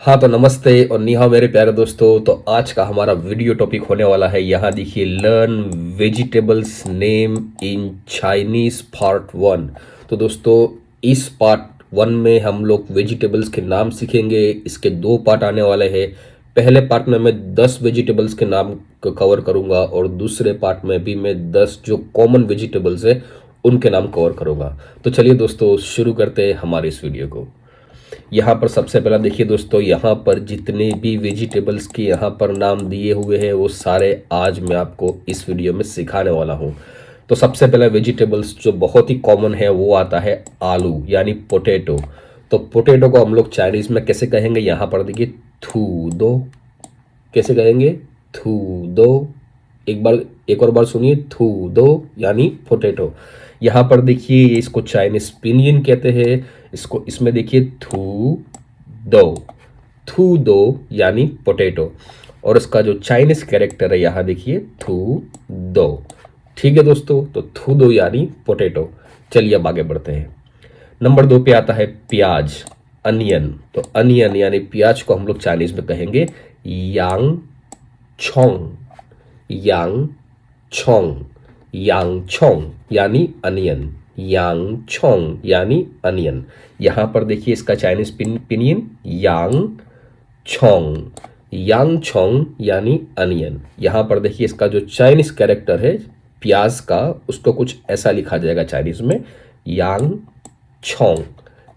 हाँ तो नमस्ते और निहा मेरे प्यारे दोस्तों। तो आज का हमारा वीडियो टॉपिक होने वाला है, यहाँ देखिए, learn vegetables name in Chinese part one. तो दोस्तों, इस पार्ट वन में हम लोग वेजिटेबल्स के नाम सीखेंगे। इसके दो पार्ट आने वाले हैं। पहले पार्ट में मैं 10 वेजिटेबल्स के नाम को कवर करूंगा और दूसरे पार्ट में भी मैं 10 जो कॉमन वेजिटेबल्स है उनके नाम कवर करूंगा। तो चलिए दोस्तों, शुरू करते हैं हमारे इस वीडियो को। यहाँ पर सबसे पहला देखिए दोस्तों, यहाँ पर जितने भी वेजिटेबल्स के यहाँ पर नाम दिए हुए हैं वो सारे आज मैं आपको इस वीडियो में सिखाने वाला हूँ। तो सबसे पहला वेजिटेबल्स जो बहुत ही कॉमन है वो आता है आलू यानी पोटैटो। तो पोटैटो को हम लोग चाइनीज में कैसे कहेंगे, यहाँ पर देखिए थू दो। कैसे कहेंगे? थू दो। एक और बार सुनिए, थू दो यानी पोटैटो। यहाँ पर देखिए इसको चाइनीज पिनियन कहते हैं। इसको इसमें देखिए थू दो। थू दो यानी पोटैटो। और इसका जो चाइनीज कैरेक्टर है यहाँ देखिए थू दो। ठीक है दोस्तों, तो थू दो यानी पोटैटो। चलिए अब आगे बढ़ते हैं। नंबर 2 पे आता है प्याज, अनियन। तो अनियन यानी प्याज को हम लोग चाइनीज में कहेंगे यांग छोंग। यांग छोंग। यांग छोंग यानी अनियन। यांग छोंग यानी अनियन। यहां पर देखिए इसका चाइनीज पिनियन यांग छोंग। यांग छोंग यानी अनियन। यहां पर देखिए इसका जो चाइनीज कैरेक्टर है प्याज का, उसको कुछ ऐसा लिखा जाएगा चाइनीज में यांग छोंग।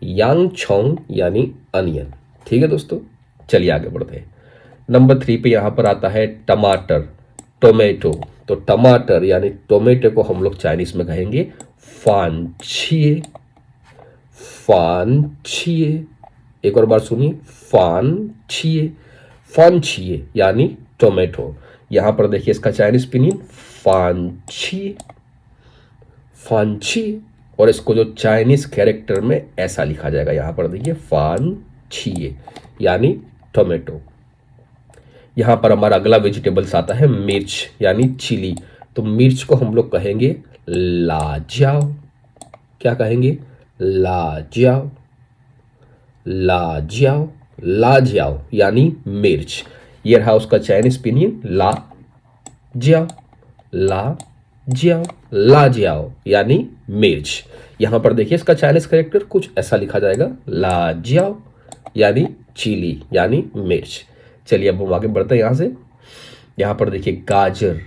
यांग छोंग यानी अनियन। ठीक है दोस्तों, चलिए आगे बढ़ते हैं। नंबर 3 पे यहां पर आता है टमाटर, टोमेटो। तो टमाटर यानी टोमेटो को हम लोग चाइनीज में कहेंगे फान छिए। फान छिए। एक और बार सुनिए, फान छिए। फान छिए यानी टोमेटो। यहां पर देखिए इसका चाइनीज पिनियन फान छिए। फान छिए। और इसको जो चाइनीज कैरेक्टर में ऐसा लिखा जाएगा, यहां पर देखिए फान छिए यानी टोमेटो। यहाँ पर हमारा अगला वेजिटेबल्स आता है मिर्च यानी चिली। तो मिर्च को हम लोग कहेंगे लाजियाओ। क्या कहेंगे? लाजियाओ। लाजियाओ। लाजियाओ यानी मिर्च। ये रहा उसका चाइनीज पिनियन ला जियाओ। ला जियाओ। लाजियाओ यानी मिर्च। यहां पर देखिए इसका चाइनीज कैरेक्टर कुछ ऐसा लिखा जाएगा लाजियाओ यानी चिली यानी मिर्च। चलिए अब हम आगे बढ़ते हैं। यहां से यहां पर देखिए गाजर,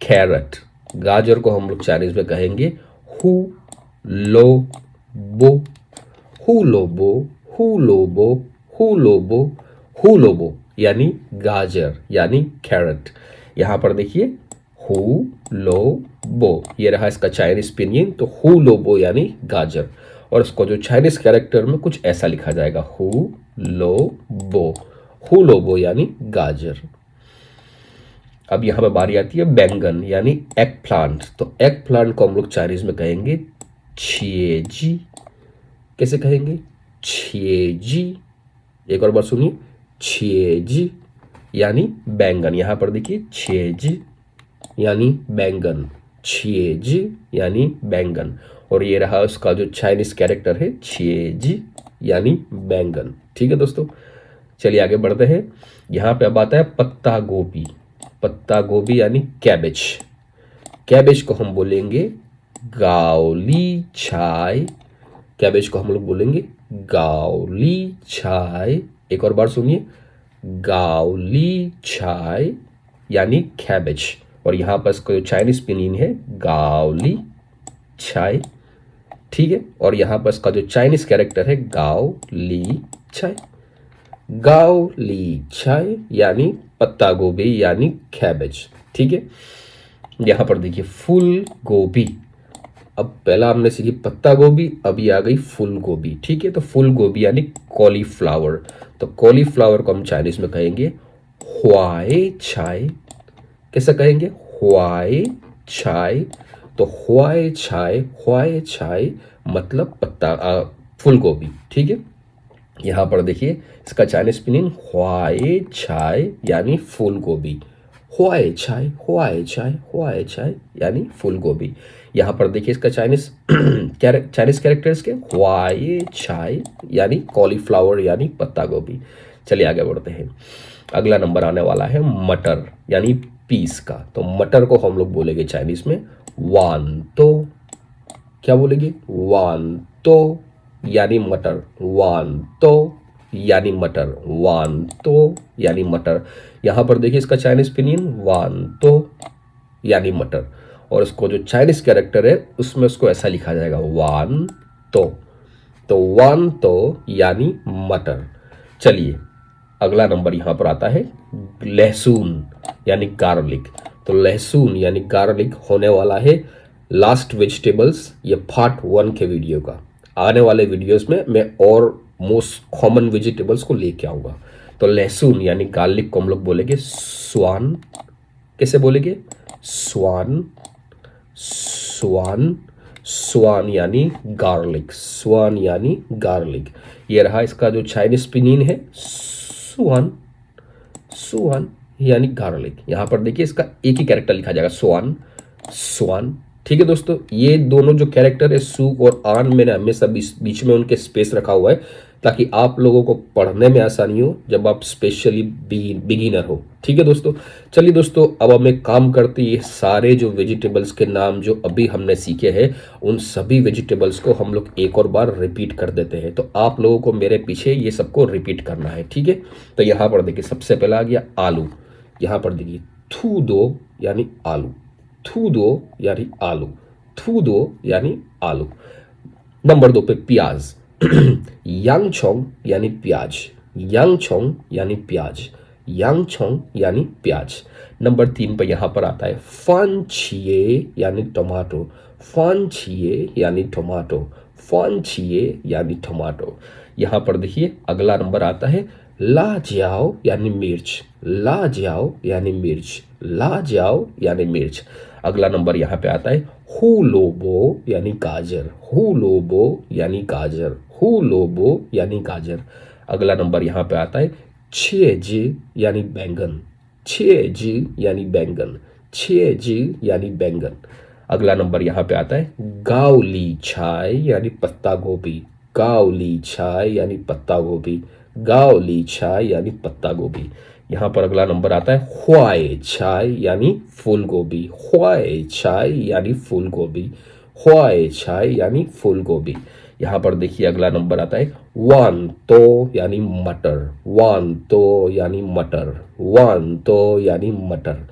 कैरेट। गाजर को हम लोग चाइनीज में कहेंगे हु लो बो। हु लो बो। हु लो बो। हु लो बो। हु लो बो यानी गाजर यानी कैरेट। यहां पर देखिए हु लो बो, ये रहा इसका चाइनीज पिनियन। तो हु लो बो यानी गाजर। और इसको जो चाइनीज कैरेक्टर में कुछ ऐसा लिखा जाएगा हु लो बो। हुलोबो यानी गाजर। अब यहां पर बारी आती है बैंगन यानी एग प्लांट। तो एग प्लांट को हम लोग चाइनीज में कहेंगे छिएजी। कैसे कहेंगे? छिएजी। एक और बार सुनिए, छिएजी यानी बैंगन। यहां पर देखिए छिएजी यानी बैंगन। छिएजी यानी बैंगन। और ये रहा उसका जो चाइनीज कैरेक्टर है छिएजी यानी बैंगन। ठीक है दोस्तों, चलिए आगे बढ़ते हैं। यहां पे अब आता है पत्ता गोभी। पत्ता गोभी यानी कैबेज। कैबेज को हम बोलेंगे गाओली छाय। कैबेज को हम लोग बोलेंगे गाओली छाय। एक और बार सुनिए, गाओली छाय यानी कैबेज। और यहां पर इसका जो चाइनीज पिनियन है गाओली छाय। ठीक है, और यहां पर इसका जो चाइनीज कैरेक्टर है गाओली छाय। गाओ ली छाय यानी पत्ता गोभी यानी कैबेज। ठीक है, यहां पर देखिए फूल गोभी। अब पहला हमने सीखी पत्ता गोभी, अभी आ गई फूल गोभी। ठीक है, तो फूल गोभी यानी कॉलीफ्लावर। तो कॉलीफ्लावर को हम चाइनीज में कहेंगे हुआए छाय। कैसे कहेंगे? हुआए छाय। तो हुआए छाय, हुआए छाय मतलब पत्ता फूल गोभी। ठीक है, यहां पर देखिए इसका चाइनीज स्पेलिंग हुआए छाय यानी फूल गोभी। हुआए चाय यानी फूल गोभी। यहाँ पर देखिए इसका चाइनीस चाइनीस कैरेक्टर्स के हुआए चाय यानी कॉलीफ्लावर यानी पत्ता गोभी। चलिए आगे बढ़ते हैं। अगला नंबर आने वाला है मटर यानी पीस का। तो मटर को हम लोग बोलेंगे चाइनीस में वान तो। क्या बोलेंगे? वान तो यानी मटर। वान तो यानी मटर। वान तो यानी मटर। यहां पर देखिए इसका चाइनीस पिनियन वान तो यानी मटर। और इसको जो चाइनीस कैरेक्टर है उसमें उसको ऐसा लिखा जाएगा वान तो। तो वान तो यानी मटर। चलिए अगला नंबर यहां पर आता है लहसुन यानी गार्लिक। तो लहसुन यानी गार्लिक होने वाला है लास्ट वेजिटेबल्स, ये पार्ट 1 के वीडियो का। आने वाले वीडियोस में मैं और मोस्ट कॉमन वेजिटेबल्स को लेके आऊंगा। तो लहसुन यानी गार्लिक को हम लोग बोलेंगे स्वान। कैसे बोलेंगे? स्वान। स्वान। स्वान यानी गार्लिक। स्वान यानी गार्लिक। ये रहा इसका जो चाइनीस पिनीन है स्वान। स्वान यानी गार्लिक। यहां पर देखिए इसका एक ही कैरेक्टर लिखा जाएगा स्वान। स्वान। ठीक है दोस्तों, ये दोनों जो कैरेक्टर है सूक और आन, मैंने हमेशा बीच में उनके स्पेस रखा हुआ है ताकि आप लोगों को पढ़ने में आसानी हो जब आप स्पेशली बिगिनर हो। ठीक है दोस्तों। चलिए दोस्तों, अब हम एक काम करते हैं, ये सारे जो वेजिटेबल्स के नाम जो अभी हमने सीखे हैं उन सभी वेजिटेबल्स को हम लोग एक और बार रिपीट कर देते हैं। तो आप लोगों को मेरे पीछे ये सबको रिपीट करना है। ठीक है। तो यहाँ पर देखिए सबसे पहला आ गया आलू। यहाँ पर देखिए थूदो यानी आलू। थूदो यानी आलू। थूदो यानी आलू। नंबर 2 पे प्याज यांगचोंग यानी प्याज। यांगचोंग यानी प्याज। यांगचोंग यानी प्याज। नंबर 3 पे यहां पर आता है फानचिए यानी टमाटो। फानचिए यानी टमाटो। फानचिए यानी टमाटो। यहां पर देखिए अगला नंबर आता है लाजियाओ यानी मिर्च। लाजियाओ यानी मिर्च। लाजियाओ यानी मिर्च। अगला नंबर यहां पे आता है हुलोबो यानी गाजर। हुलोबो यानी गाजर। हुलोबो यानी गाजर। अगला नंबर यहां पे आता है छेजी यानी बैंगन। छेजी यानी बैंगन। छेजी यानी बैंगन। अगला नंबर यहां पे आता है गावली छाय यानी पत्ता गोभी। गावली छाय यानी पत्ता गोभी। गावली छाय यानी पत्ता गोभी। यहां पर अगला नंबर आता है हुआए छाय यानी फूल गोभी। हुआए छाय यानी फूल गोभी। हुआए छाय यानी फूल गोभी। यहां पर देखिए अगला नंबर आता है वान तो यानी मटर। वान तो यानी मटर। वान तो यानी मटर।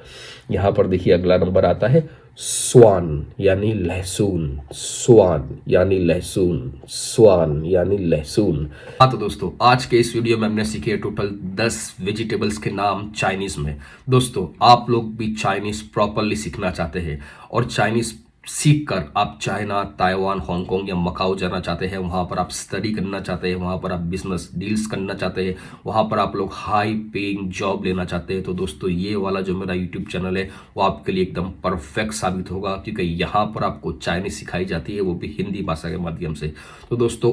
यहां पर देखिए अगला नंबर आता है स्वान यानी लहसुन। स्वान यानी लहसुन। स्वान यानी लहसुन। हाँ तो दोस्तों, आज के इस वीडियो में हमने सीखे टोटल 10 वेजिटेबल्स के नाम चाइनीज में। दोस्तों, आप लोग भी चाइनीज प्रॉपरली सीखना चाहते हैं और चाइनीज सीख कर आप चाइना, ताइवान, हांगकांग या मकाओ जाना चाहते हैं, वहां पर आप स्टडी करना चाहते हैं, वहां पर आप बिजनेस डील्स करना चाहते हैं, वहां पर आप लोग हाई पेइंग जॉब लेना चाहते हैं, तो दोस्तों ये वाला जो मेरा यूट्यूब चैनल है वो आपके लिए एकदम परफेक्ट साबित होगा, क्योंकि यहाँ पर आपको चाइनीज सिखाई जाती है, वो भी हिंदी भाषा के माध्यम से। तो दोस्तों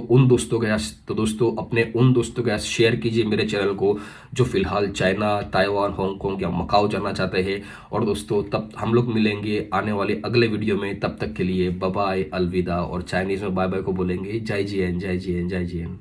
अपने उन दोस्तों के साथ शेयर कीजिए मेरे चैनल को जो फिलहाल चाइना, ताइवान, हांगकांग या मकाओ जाना चाहते हैं। और दोस्तों तब हम लोग मिलेंगे आने वाले अगले वीडियो में। तब तक के लिए बाय बाय, अलविदा। और चाइनीज में बाय बाय को बोलेंगे जय जियन, जय जियन, जय जियन।